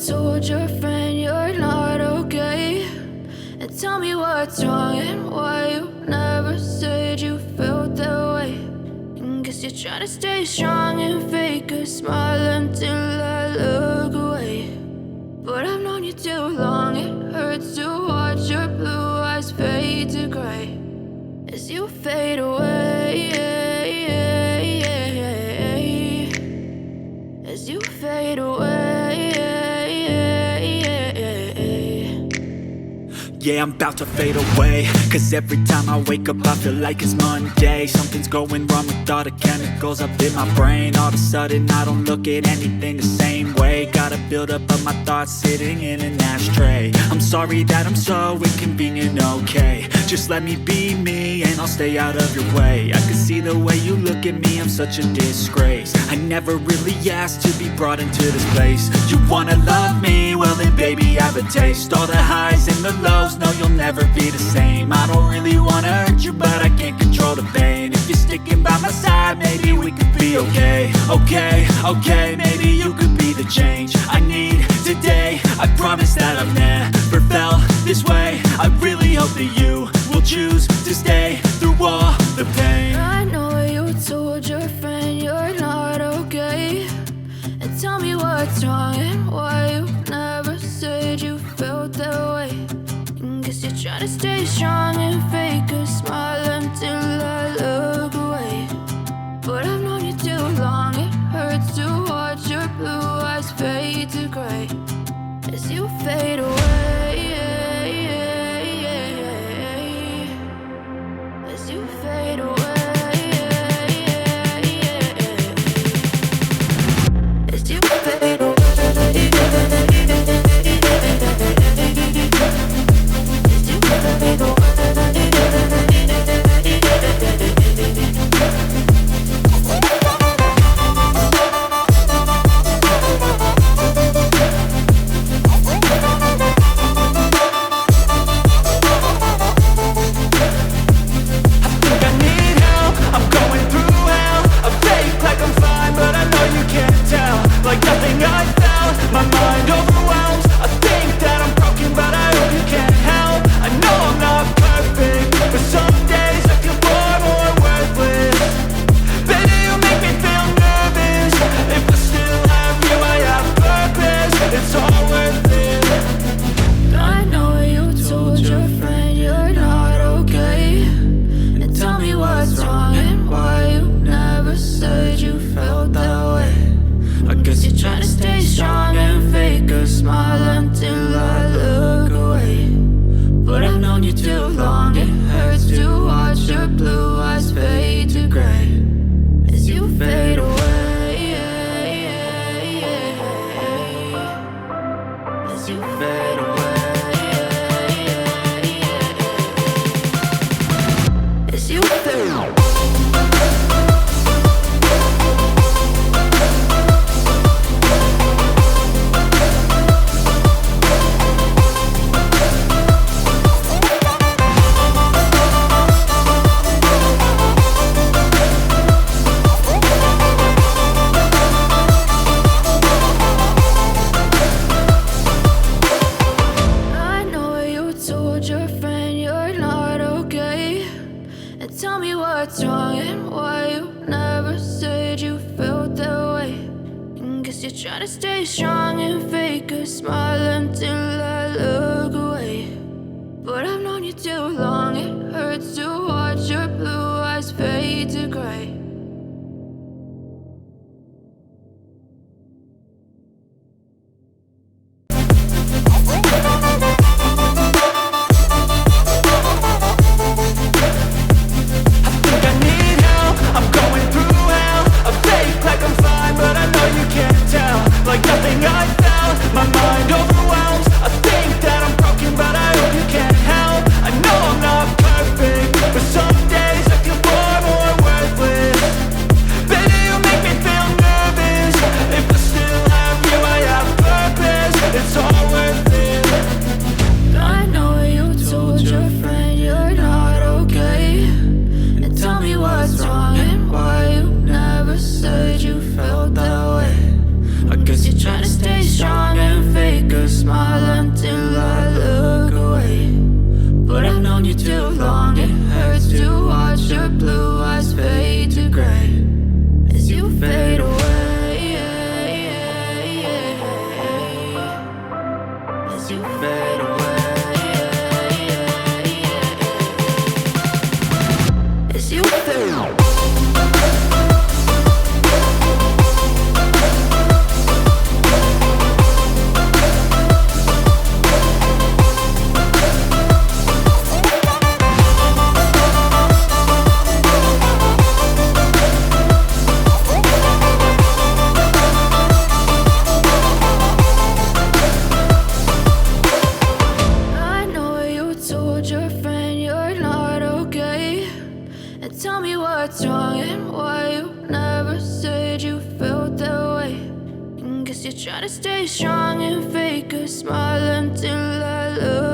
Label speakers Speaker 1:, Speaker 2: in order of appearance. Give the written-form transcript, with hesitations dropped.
Speaker 1: told your friend you're not okay? And tell me what's wrong and why you never said you felt that way. And guess you're trying to stay strong and fake a smile until I look away. But I've known you too long, it hurts to watch your blue eyes fade to gray as you fade away, as you fade away.
Speaker 2: Yeah, I'm about to fade away, cause every time I wake up I feel like it's Monday. Something's going wrong with all the chemicals up in my brain. All of a sudden I don't look at anything the same way. Got a buildup of my thoughts sitting in an ashtray. I'm sorry that I'm so inconvenient, okay? Just let me be me and I'll stay out of your way. I can see the way you look at me, I'm such a disgrace. I never really asked to be brought into this place. You wanna love me? Well then baby have a taste. All the highs and the lows, no you'll never be the same. I don't really wanna hurt you but I can't control the pain. If you're sticking by my side maybe we could be okay. Okay, maybe you could be the change I need today. I promise that I've never felt this way. I really hope that you will choose to stay through all the pain.
Speaker 1: I know you told your friend you're not okay. And tell me what's wrong and why you never said you felt that way. And guess you're trying to stay strong and fake a smile until I look away. But I've known you too long, it hurts to watch your blue eyes fade to gray as you fade away, as you fade away, as you fade away. Trying to stay strong and fake a smile until I look away. But I've known you too long, it hurts to watch your blue eyes fade to gray as you fade away. As you fade away. As you fade away. Tell me what's wrong and why you never said you felt that way. And guess you're trying to stay strong and fake a smile until I look